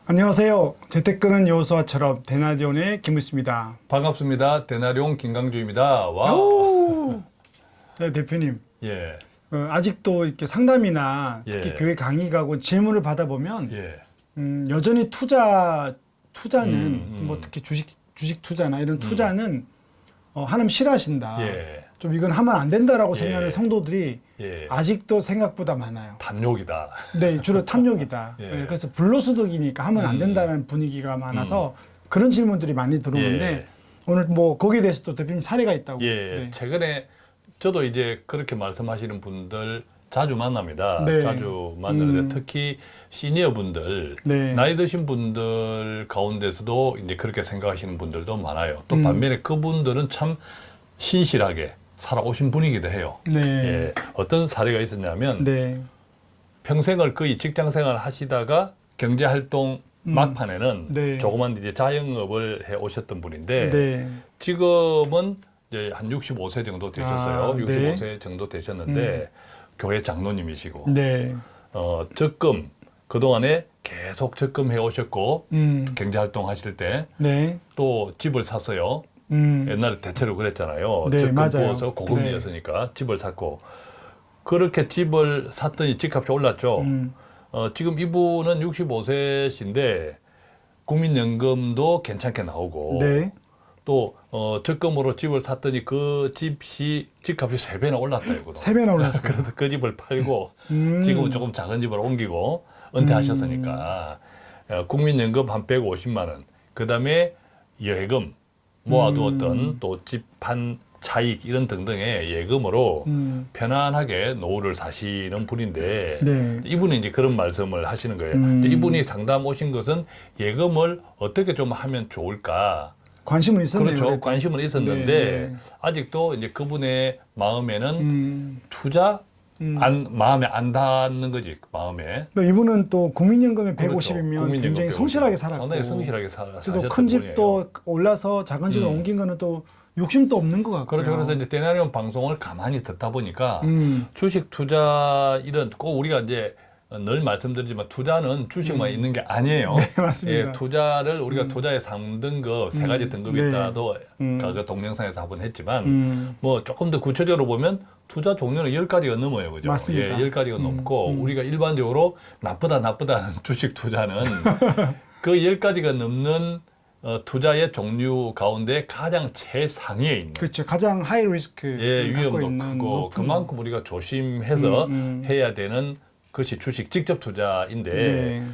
안녕하세요. 재테크는 여호수아처럼 대나리온의 김우수입니다. 반갑습니다. 대나리온 김강주입니다. 와. 오! 네, 대표님. 예. 아직도 이렇게 상담이나 특히 예. 교회 강의 가고 질문을 받아보면 예. 여전히 투자는 뭐 특히 주식 투자나 이런 투자는 하나님 싫어하신다. 예. 좀 이건 하면 안 된다라고 예. 생각하는 성도들이 예. 아직도 생각보다 많아요. 탐욕이다. 네, 주로 탐욕이다. 예. 네, 그래서 불로소득이니까 하면 안 된다는 분위기가 많아서 그런 질문들이 많이 들어오는데 예. 오늘 뭐 거기에 대해서 또 대표님 사례가 있다고. 예. 네. 최근에 저도 이제 그렇게 말씀하시는 분들 자주 만납니다. 네. 자주 만나는데 특히 시니어 분들, 네. 나이 드신 분들 가운데서도 이제 그렇게 생각하시는 분들도 많아요. 또 반면에 그분들은 참 신실하게 살아오신 분이기도 해요. 네. 예. 어떤 사례가 있었냐면 네. 평생을 거의 직장 생활 하시다가 경제 활동 막판에는 네. 조그만 이제 자영업을 해 오셨던 분인데 네. 지금은 이제 한 65세 정도 되셨어요. 아, 네. 65세 정도 되셨는데 교회 장로님이시고 네. 적금 그동안에 계속 적금해 오셨고 경제 활동 하실 때 네. 또 집을 샀어요. 옛날에 대체로 그랬잖아요. 네, 적금 맞아요. 부어서 고금리였으니까 집을 샀고 그렇게 집을 샀더니 집값이 올랐죠. 지금 이분은 65세신데 국민연금도 괜찮게 나오고 네. 또 적금으로 집을 샀더니 그 집값이 3배나 올랐다 이거로. 3배나 올랐어요. 그래서 그 집을 팔고 지금은 조금 작은 집을 옮기고 은퇴하셨으니까 국민연금 한 150만 원, 그다음에 예금 모아두었던 또 집 한 차익 이런 등등의 예금으로 편안하게 노후를 사시는 분인데 네. 이분이 이제 그런 말씀을 하시는 거예요. 이분이 상담 오신 것은 예금을 어떻게 좀 하면 좋을까? 관심은 있었네요. 그렇죠. 그래도. 관심은 있었는데 네, 네. 아직도 이제 그분의 마음에는 투자 마음에 안 닿는 거지, 마음에. 또 이분은 또 국민연금에 그렇죠. 150이면 국민연금 굉장히 150. 성실하게 살았고 상당히 성실하게 또 사셨던 큰 분이에요. 집도 올라서 작은 집을 옮긴 거는 또 욕심도 없는 것 같고요. 그렇죠. 그래서 이제 대나리온 방송을 가만히 듣다 보니까 음. 주식 투자 이런 꼭 우리가 이제 늘 말씀드리지만 투자는 주식만 있는 게 아니에요. 네, 맞습니다. 예, 투자를 우리가 투자의 3등급, 세 가지 등급이 네. 있다도 그 동영상에서 한번 했지만 뭐 조금 더 구체적으로 보면 투자 종류는 10가지가 넘어요. 그죠? 맞습니다. 예, 10가지가 넘고 우리가 일반적으로 나쁘다 하는 주식 투자는 그 10가지가 넘는 투자의 종류 가운데 가장 최상위에 있는 그렇죠. 가장 하이 리스크 예, 갖고 위험도 있는 크고 높은 그만큼 우리가 조심해서 해야 되는 것이 주식 직접 투자인데 네.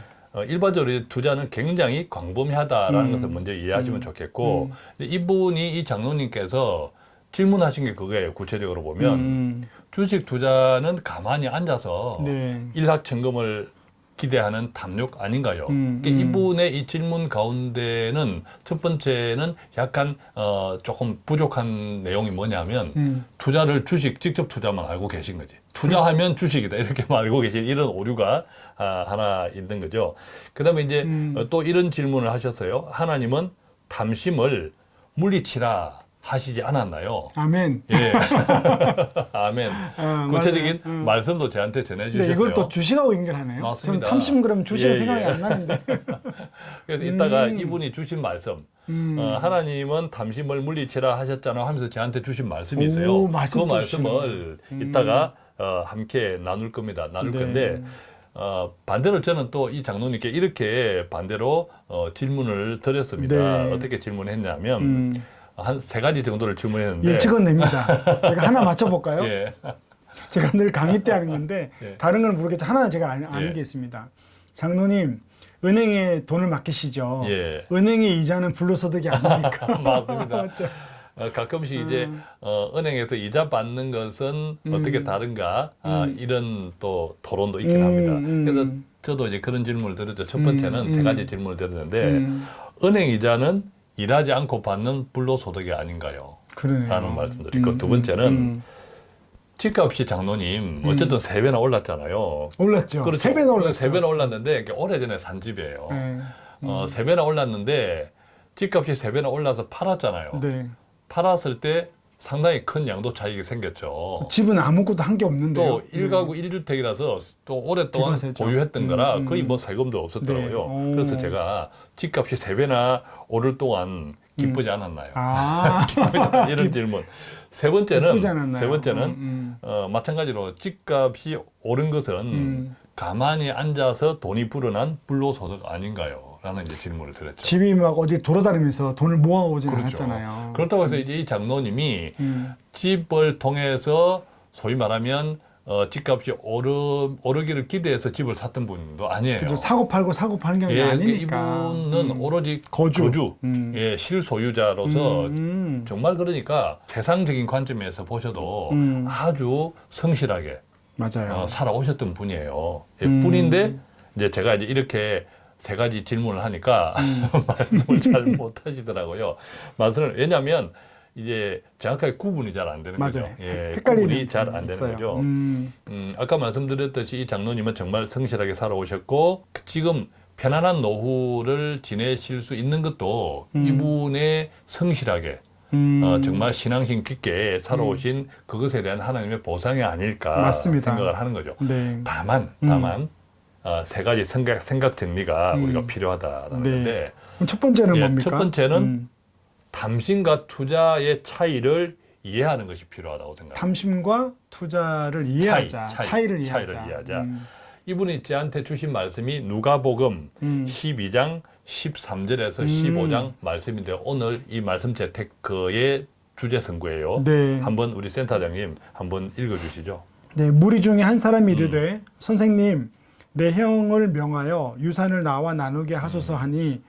일반적으로 투자는 굉장히 광범위하다라는 것을 먼저 이해하시면 좋겠고 이분이 이 장로님께서 질문하신 게 그거예요. 구체적으로 보면 주식 투자는 가만히 앉아서 네. 일확천금을 기대하는 탐욕 아닌가요? 그러니까 이분의 이 질문 가운데는 첫 번째는 약간 조금 부족한 내용이 뭐냐면 투자를 주식 직접 투자만 알고 계신 거지. 투자하면 주식이다 이렇게 알고 계신 이런 오류가 하나 있는 거죠. 그다음에 이제 또 이런 질문을 하셨어요. 하나님은 탐심을 물리치라 하시지 않았나요? 아멘. 예. 아멘. 구체적인 맞아요. 말씀도 저한테 전해주셨어요. 네, 이걸 또 주식하고 연결하네요. 맞습니다. 전 탐심 그러면 주식은 예, 생각이 예. 안 나는데. 그래서 이따가 이분이 주신 말씀, 하나님은 탐심을 물리치라 하셨잖아 하면서 저한테 주신 말씀이 있어요. 오, 말씀 그 말씀을 이따가 함께 나눌 겁니다. 나눌 네. 건데 반대로 저는 또 이 장로님께 이렇게 반대로 질문을 드렸습니다. 네. 어떻게 질문했냐면 한 3가지 정도를 질문했는데 예, 찍어냅니다. 제가 하나 맞춰볼까요? 예. 제가 늘 강의 때 하는 건데 예. 다른 건 모르겠지만 하나는 제가 아는 예. 게 있습니다. 장로님, 은행에 돈을 맡기시죠. 예. 은행의 이자는 불로소득이 아닙니까? 맞습니다. 맞죠? 가끔씩 이제 은행에서 이자 받는 것은 어떻게 다른가 이런 또 토론도 있긴 합니다. 그래서 저도 이제 그런 질문을 드렸죠. 첫 번째는 3가지 질문을 드렸는데 은행 이자는 일하지 않고 받는 불로소득이 아닌가요? 그러네요. 라는 말씀드리고 두 번째는 집값이 장로님 어쨌든 3배나 올랐잖아요. 올랐죠. 그렇죠. 3배나 올랐죠. 3배나 올랐는데 이게 오래전에 산 집이에요. 네. 3배나 올랐는데 집값이 3배나 올라서 팔았잖아요. 네. 팔았을 때 상당히 큰 양도 차익이 생겼죠. 집은 아무것도 한 게 없는데요. 또 1가구 1주택이라서 또 오랫동안 비과세죠. 보유했던 거라 거의 뭐 세금도 없었더라고요. 네. 그래서 제가 집값이 3배나 오를 동안 기쁘지 않았나요? 아, 이런 질문. 세 기쁘지 번째는 않았나요? 마찬가지로 집값이 오른 것은 가만히 앉아서 돈이 불어난 불로소득 아닌가요? 라는 이제 질문을 드렸죠. 집이 막 어디 돌아다니면서 돈을 모아오진 그렇죠. 않았잖아요. 그렇다고 해서 이제 이 장로님이 음. 집을 통해서 소위 말하면 집값이 오르기를 기대해서 집을 샀던 분도 아니에요. 그죠. 사고 팔고 사고 파는 경우가 예, 아니니까. 이분은 오로지 거주. 예, 실소유자로서 정말 그러니까 세상적인 관점에서 보셔도 아주 성실하게 맞아요. 살아오셨던 분이에요. 예, 뿐인데 이제 제가 이제 이렇게 세 가지 질문을 하니까 말씀을 잘 못하시더라고요. 왜냐하면 이제 정확하게 구분이 잘 안 되는 거죠. 맞아요. 예, 헷갈리는 구분이 잘 안 되는 있어요. 거죠. 아까 말씀드렸듯이 이 장로님은 정말 성실하게 살아오셨고 지금 편안한 노후를 지내실 수 있는 것도 이분의 성실하게 정말 신앙심 깊게 살아오신 그것에 대한 하나님의 보상이 아닐까 맞습니다. 생각을 하는 거죠. 네. 다만 세 가지 생각 정리가 우리가 필요하다라는 네. 건데 그럼 첫 번째는 예, 뭡니까? 첫 번째는 탐심과 투자의 차이를 이해하는 것이 필요하다고 생각합니다. 탐심과 투자를 이해하자. 차이를 이해하자. 이분이 저한테 주신 말씀이 누가복음 12장 13절에서 15장 말씀인데 오늘 이 말씀 재테크의 주제 선구예요. 네. 한번 우리 센터장님 한번 읽어주시죠. 네, 무리 중에 한 사람이 이르되 선생님 내 형을 명하여 유산을 나와 나누게 하소서 하니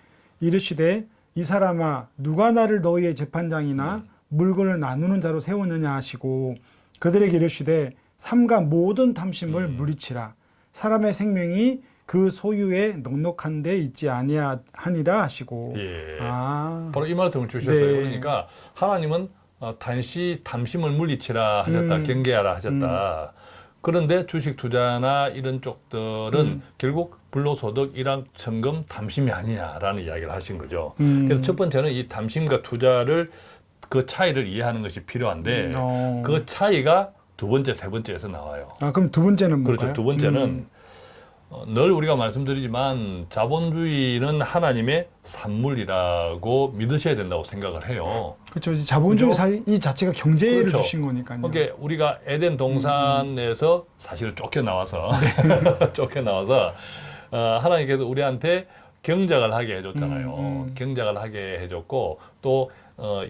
이르시되 이 사람아 누가 나를 너희의 재판장이나 물건을 나누는 자로 세웠느냐 하시고 그들에게 이르시되 삼가 모든 탐심을 물리치라 사람의 생명이 그 소유에 넉넉한 데 있지 아니하니라 하시고 예. 아. 바로 이 말씀을 주셨어요. 네. 그러니까 하나님은 탐심을 물리치라 하셨다, 경계하라 하셨다. 그런데 주식 투자나 이런 쪽들은 결국 불로소득, 일확천금, 탐심이 아니냐라는 이야기를 하신 거죠. 그래서 첫 번째는 이 탐심과 투자를 그 차이를 이해하는 것이 필요한데 그 차이가 두 번째, 세 번째에서 나와요. 아, 그럼 두 번째는 뭔가요? 그렇죠. 두 번째는 늘 우리가 말씀드리지만 자본주의는 하나님의 산물이라고 믿으셔야 된다고 생각을 해요. 그렇죠. 자본주의 그렇죠? 이 자체가 경제를 그렇죠. 주신 거니까요. 그러니까 우리가 에덴 동산에서 사실 쫓겨나와서 하나님께서 우리한테 경작을 하게 해줬잖아요. 경작을 하게 해줬고 또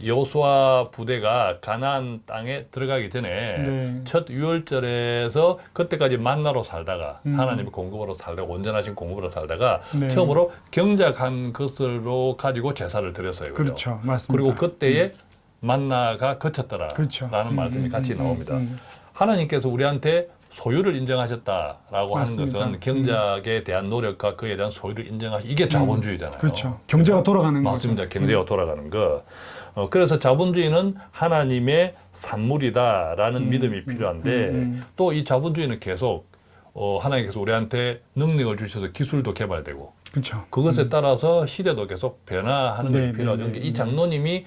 여호수아 부대가 가나안 땅에 들어가기 전에 네. 첫 유월절에서 그때까지 만나로 살다가 하나님의 공급으로 살다가 온전하신 공급으로 살다가 네. 처음으로 경작한 것으로 가지고 제사를 드렸어요. 그죠? 그렇죠. 맞습니다. 그리고 그때에 만나가 그쳤더라라는 그렇죠. 말씀이 같이 나옵니다. 하나님께서 우리한테 소유를 인정하셨다라고 맞습니다. 하는 것은 경작에 대한 노력과 그에 대한 소유를 이게 자본주의잖아요. 그렇죠. 경제가 돌아가는 맞습니다. 거죠. 경제가 돌아가는 거. 그래서 자본주의는 하나님의 산물이다라는 믿음이 필요한데 또 이 자본주의는 계속 하나님께서 우리한테 능력을 주셔서 기술도 개발되고 그렇죠. 그것에 따라서 시대도 계속 변화하는 네, 것이 필요하죠. 네, 네, 이 장로님이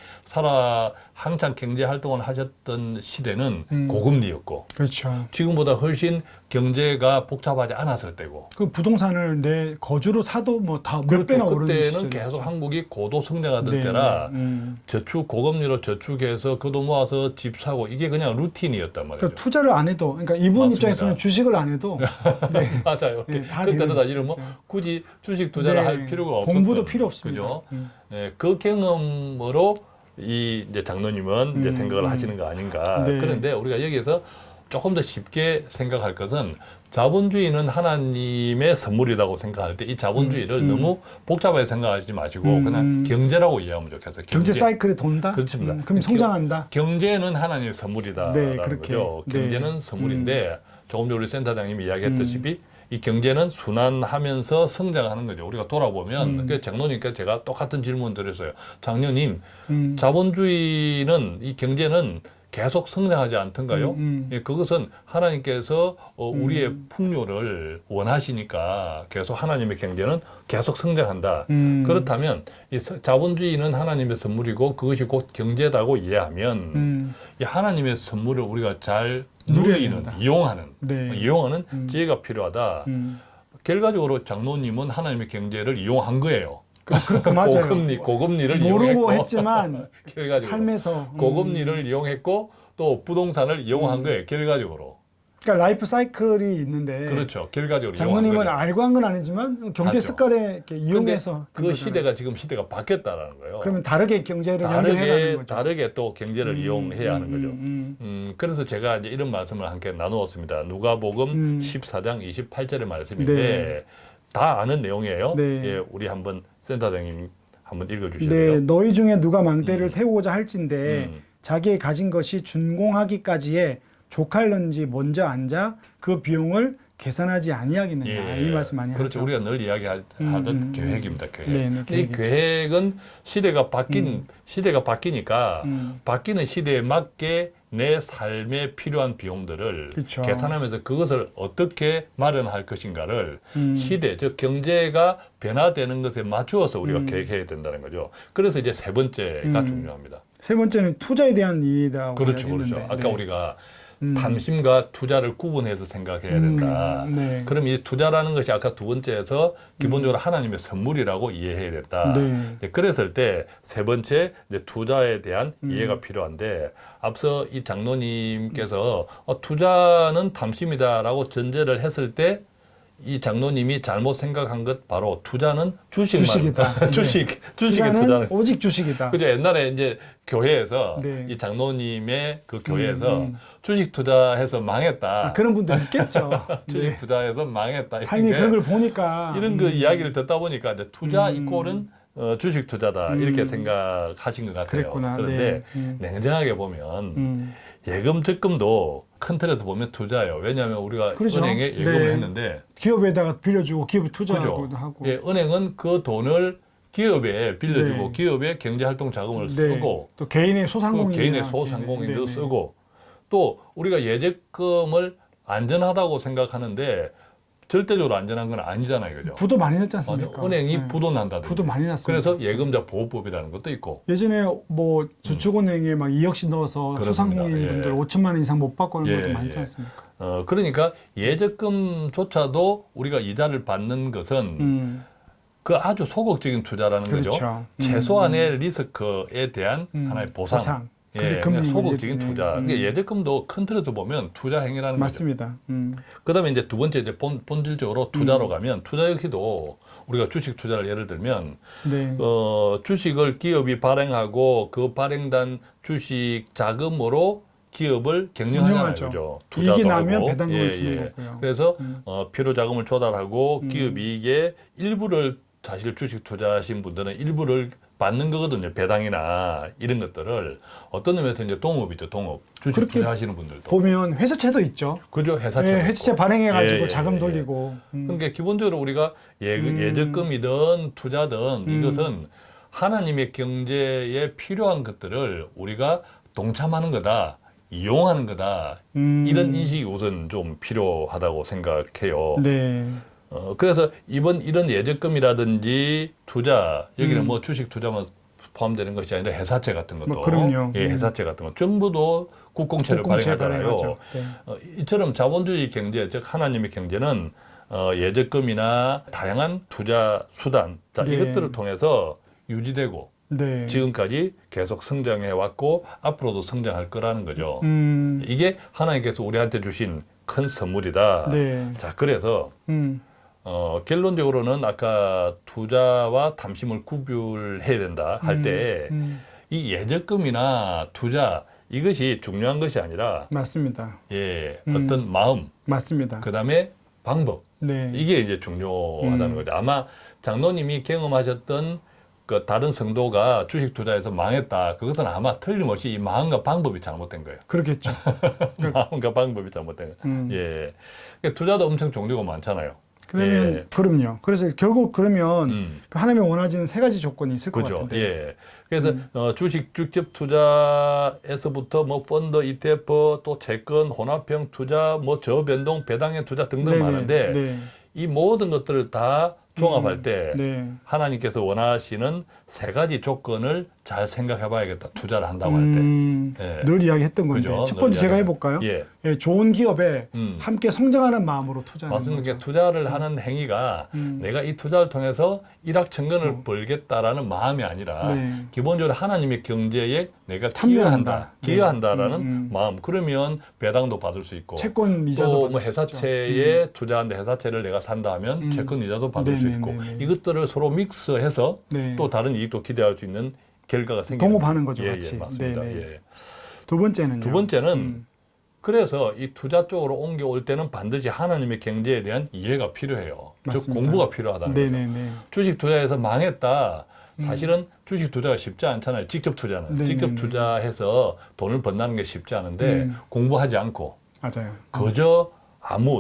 한창 경제 활동을 하셨던 시대는 고금리였고 그렇죠. 지금보다 훨씬 경제가 복잡하지 않았을 때고 그 부동산을 내 거주로 사도 뭐 다 몇 그렇죠. 배나 오르는 그때는 시절이었죠. 계속 한국이 고도 성장하던 네, 때라 네. 저축 고금리로 저축해서 그 돈 모아서 집 사고 이게 그냥 루틴이었단 말이죠. 그러니까 투자를 안 해도, 그러니까 이분 맞습니다. 입장에서는 주식을 안 해도 네. 맞아요. 네, 다 그때는 되는 사실은 뭐 거죠. 굳이 주식 투자를 네, 할 필요가 없었던 공부도 필요 없습니다. 그죠? 네, 그 경험으로 이제 장로님은 이제 생각을 하시는 거 아닌가. 네. 그런데 우리가 여기서 조금 더 쉽게 생각할 것은 자본주의는 하나님의 선물이라고 생각할 때 이 자본주의를 너무 복잡하게 생각하지 마시고 그냥 경제라고 이해하면 좋겠어요. 경제 사이클에 돈다? 그렇습니다. 그럼 성장한다? 경제는 하나님의 선물이다라는 네, 그렇게. 거죠. 네. 경제는 선물인데 조금 전에 우리 센터장님이 이야기했다시피 이 경제는 순환하면서 성장하는 거죠. 우리가 돌아보면 그 장로님께 제가 똑같은 질문 드렸어요. 장로님, 자본주의는 이 경제는 계속 성장하지 않던가요? 예, 그것은 하나님께서 우리의 풍요를 원하시니까 계속 하나님의 경제는 계속 성장한다. 그렇다면 이 자본주의는 하나님의 선물이고 그것이 곧 경제다고 이해하면 이 하나님의 선물을 우리가 잘 누리는, 이용하는 지혜가 필요하다. 결과적으로 장로님은 하나님의 경제를 이용한 거예요. 그렇게 맞아요. 고금리를 모르고 이용했고 했지만 삶에서 고금리를 이용했고 또 부동산을 이용한 거예요. 결과적으로. 그러니까 라이프 사이클이 있는데 그렇죠. 결과적으로 장로님은 알고 한 건 아니지만 경제 하죠. 습관에 이렇게 이용해서 그 시대가 지금 시대가 바뀌었다라는 거예요. 그러면 다르게 경제를 연결해가는 거죠. 다르게 또 경제를 이용해야 하는 거죠. 그래서 제가 이제 이런 말씀을 함께 나누었습니다. 누가복음 14장 28절의 말씀인데 네. 다 아는 내용이에요. 네. 예, 우리 한번 센터장님 한번 읽어주실래요? 네, 너희 중에 누가 망대를 세우고자 할진대 자기의 가진 것이 준공하기까지에 족할는지 먼저 앉아 그 비용을 계산하지 아니하겠느냐. 이 말씀 많이 그렇죠. 하죠. 우리가 늘 이야기하던 계획입니다. 계획. 네, 이 계획은 시대가 바뀌니까 바뀌는 시대에 맞게 내 삶에 필요한 비용들을 그쵸. 계산하면서 그것을 어떻게 마련할 것인가를 시대, 즉 경제가 변화되는 것에 맞추어서 우리가 계획해야 된다는 거죠. 그래서 이제 세 번째가 중요합니다. 세 번째는 투자에 대한 이익이라고 그렇죠. 했는데, 아까 우리가 탐심과 투자를 구분해서 생각해야 된다. 네. 그럼 이 투자라는 것이 아까 두 번째에서 기본적으로 하나님의 선물이라고 이해해야 된다. 네. 그랬을 때 세 번째 이제 투자에 대한 이해가 필요한데 앞서 이 장로님께서 투자는 탐심이다라고 전제를 했을 때 이 장로님이 잘못 생각한 것 바로 투자는 주식이다. 주식에 투자는 투자는 오직 주식이다. 그죠. 옛날에 이제 교회에서 네. 이 장로님의 그 교회에서 주식 투자해서 망했다. 그런 분들 있겠죠. 주식 네. 투자해서 망했다. 삶이 이런 그런 걸 보니까 이런 그 이야기를 듣다 보니까 이제 투자 이꼴은 주식 투자다 이렇게 생각하신 것 같아요. 그랬구나. 그런데 네. 냉정하게 보면 예금 적금도 큰 틀에서 보면 투자예요. 왜냐하면 우리가 그렇죠. 은행에 예금을 네. 했는데 기업에다가 빌려주고 기업에 투자하기도 그죠? 하고. 예, 은행은 그 돈을 기업에 빌려주고 네. 기업의 경제활동 자금을 네. 쓰고 또 개인의 또 소상공인 개인의 소상공인도 쓰고 또 우리가 예적금을 안전하다고 생각하는데 절대적으로 안전한 건 아니잖아요. 그죠? 부도 많이 냈지 않습니까? 은행이 네. 부도 난다든지. 부도 많이 났습니다. 그래서 예금자 보호법이라는 것도 있고. 예전에 뭐 저축은행에 막 2억씩 넣어서 그렇습니다. 소상공인분들 예. 5천만 원 이상 못 받고 하는 예, 것도 많지 예. 않습니까? 그러니까 예적금조차도 우리가 이자를 받는 것은 그 아주 소극적인 투자라는 그렇죠. 거죠. 최소한의 리스크에 대한 하나의 보상. 그게 예, 금리 그냥 소극적인 예, 투자. 그러니까 예적금도 큰 틀에서 보면 투자 행위라는 거죠. 맞습니다. 그다음에 이제 두 번째 이제 본질적으로 투자로 가면 투자 역시도 우리가 주식 투자를 예를 들면 네. 주식을 기업이 발행하고 그 발행된 주식 자금으로 기업을 경영하잖아요. 운영하죠. 그죠? 이익이 투자도 나면 하고. 배당금을 주는 거고요. 그래서 필요 자금을 조달하고 기업 이익의 일부를 사실 주식 투자하신 분들은 일부를 받는 거거든요. 배당이나 이런 것들을 어떤 의미에서 이제 동업이죠. 동업. 주식 그렇게 투자하시는 분들도. 보면 회사채도 있죠. 그죠? 회사채. 예, 회사채 발행해가지고 예, 자금 예. 돌리고. 그러니까 기본적으로 우리가 예적금이든 투자든 이것은 하나님의 경제에 필요한 것들을 우리가 동참하는 거다. 이용하는 거다. 이런 인식이 우선 좀 필요하다고 생각해요. 네. 그래서 이런 예적금이라든지 투자, 여기는 뭐 주식 투자만 포함되는 것이 아니라 회사채 같은 것도. 뭐 그럼요. 예, 회사채 같은 거. 전부도 국공채를 발행하잖아요. 발행하죠. 네. 이처럼 자본주의 경제, 즉 하나님의 경제는 예적금이나 다양한 투자 수단, 자, 네. 이것들을 통해서 유지되고 네. 지금까지 계속 성장해 왔고 앞으로도 성장할 거라는 거죠. 이게 하나님께서 우리한테 주신 큰 선물이다. 네. 자, 그래서 결론적으로는 아까 투자와 탐심을 구별해야 된다 할 때 이 예적금이나 투자 이것이 중요한 것이 아니라 맞습니다. 예, 어떤 마음, 맞습니다. 그다음에 방법 네. 이게 이제 중요하다는 거죠. 아마 장로님이 경험하셨던 그 다른 성도가 주식 투자해서 망했다. 그것은 아마 틀림없이 이 마음과 방법이 잘못된 거예요. 그렇겠죠. 마음과 방법이 잘못된 거예요. 예. 그러니까 투자도 엄청 종류가 많잖아요. 그러면 예. 그럼요. 그래서 결국 그러면 그 하나님이 원하시는 세 가지 조건이 있을 것 그죠. 같은데. 예. 그래서 주식 직접 투자에서부터 뭐 펀드, ETF, 또 채권, 혼합형 투자, 뭐 저변동, 배당형 투자 등등 네네. 많은데 네. 이 모든 것들을 다 종합할 때 네. 하나님께서 원하시는 세 가지 조건을 잘 생각해 봐야겠다. 투자를 한다고 할 때. 예. 늘 이야기했던 건데 그죠? 첫 번째 제가 늘 해볼까요? 예. 예, 좋은 기업에 음. 함께 성장하는 마음으로 투자하는 맞습니다. 거죠. 그러니까 투자를 하는 행위가 내가 이 투자를 통해서 일확천금을 벌겠다라는 마음이 아니라 네. 기본적으로 하나님의 경제에 내가 참여한다. 기여한다라는 마음. 그러면 배당도 받을 수 있고 채권 이자도 또 받을 뭐 수 있죠. 회사채에 투자하는데 회사채를 내가 산다 하면 채권 이자도 받을 수 있고 네네네네. 이것들을 서로 믹스해서 네. 또 다른 이익도 기대할 수 있는 결과가 생기는 동업하는 거죠, 예, 같이. 예, 맞습니다. 네네. 예. 두 번째는요. 두 번째는 그래서 이 투자 쪽으로 옮겨올 때는 반드시 하나님의 경제에 대한 이해가 필요해요. 즉 맞습니다. 공부가 필요하다는 거죠. 네네네. 주식 투자에서 망했다. 사실은 주식 투자가 쉽지 않잖아요. 직접 투자는. 네네네. 직접 투자해서 돈을 번다는 게 쉽지 않은데 공부하지 않고 맞아요. 그저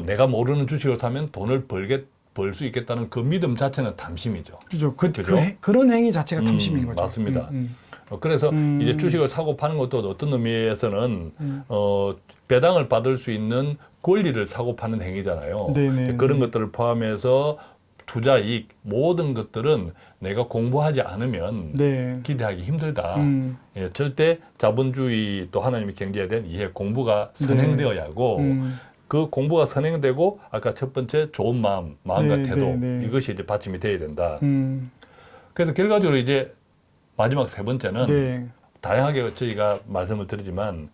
내가 모르는 주식을 사면 돈을 벌 수 있겠다는 그 믿음 자체는 탐심이죠. 그죠. 그죠? 그런 행위 자체가 탐심인 거죠. 맞습니다. 그래서 이제 주식을 사고 파는 것도 어떤 의미에서는 배당을 받을 수 있는 권리를 사고 파는 행위잖아요. 네네. 그런 것들을 포함해서 투자 이익 모든 것들은 내가 공부하지 않으면 네. 기대하기 힘들다. 음. 예, 절대 자본주의 또 하나님의 경제에 대한 이해 공부가 선행되어야 하고 그 공부가 선행되고 아까 첫 번째 좋은 마음과 네, 태도 네, 네. 이것이 이제 받침이 돼야 된다. 음. 그래서 결과적으로 이제 마지막 세 번째는 네. 다양하게 저희가 말씀을 드리지만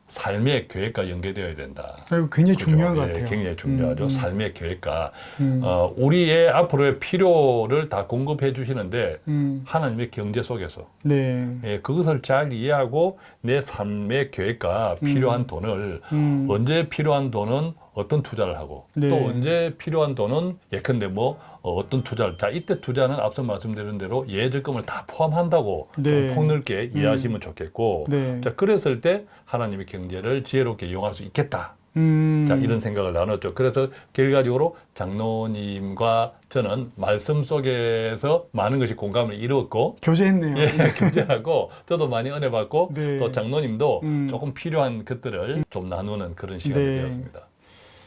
삶의 계획과 연계되어야 된다. 이거 굉장히 그죠? 중요한 것 예, 같아요. 굉장히 중요하죠. 삶의 계획과 음. 우리의 앞으로의 필요를 다 공급해 주시는데 음. 하나님의 경제 속에서 네. 예, 그것을 잘 이해하고 내 삶의 계획과 필요한 돈을 언제 필요한 돈은 어떤 투자를 하고 네. 또 언제 필요한 돈은 예컨대 뭐 어떤 투자를 이때 투자는 앞서 말씀드린 대로 예적금을 다 포함한다고 네. 좀 폭넓게 이해하시면 좋겠고 네. 자 그랬을 때 하나님의 경제를 지혜롭게 이용할 수 있겠다. 자 이런 생각을 나눴죠. 그래서 결과적으로 장로님과 저는 말씀 속에서 많은 것이 공감을 이루었고 교제했네요. 예, 교제하고 저도 많이 은혜 받고 네. 또 장로님도 조금 필요한 것들을 좀 나누는 그런 시간이 네. 되었습니다.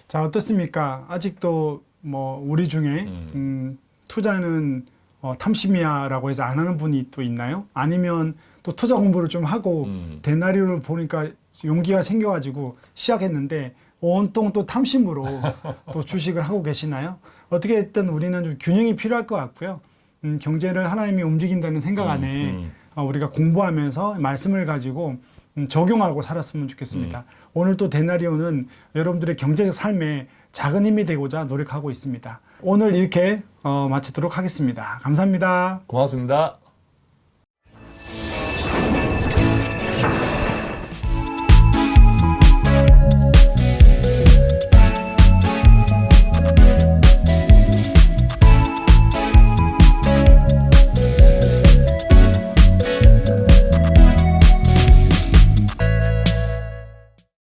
자, 어떻습니까? 아직도 뭐 우리 중에 투자는 탐심이야라고 해서 안 하는 분이 또 있나요? 아니면 또 투자 공부를 좀 하고 데나리온을 보니까 용기가 생겨가지고 시작했는데 온통 또 탐심으로 또 주식을 하고 계시나요? 어떻게 됐든 우리는 좀 균형이 필요할 것 같고요. 경제를 하나님이 움직인다는 생각 안에 우리가 공부하면서 말씀을 가지고 적용하고 살았으면 좋겠습니다. 오늘 또 데나리온은 여러분들의 경제적 삶에 작은 힘이 되고자 노력하고 있습니다. 오늘 이렇게 마치도록 하겠습니다. 감사합니다. 고맙습니다.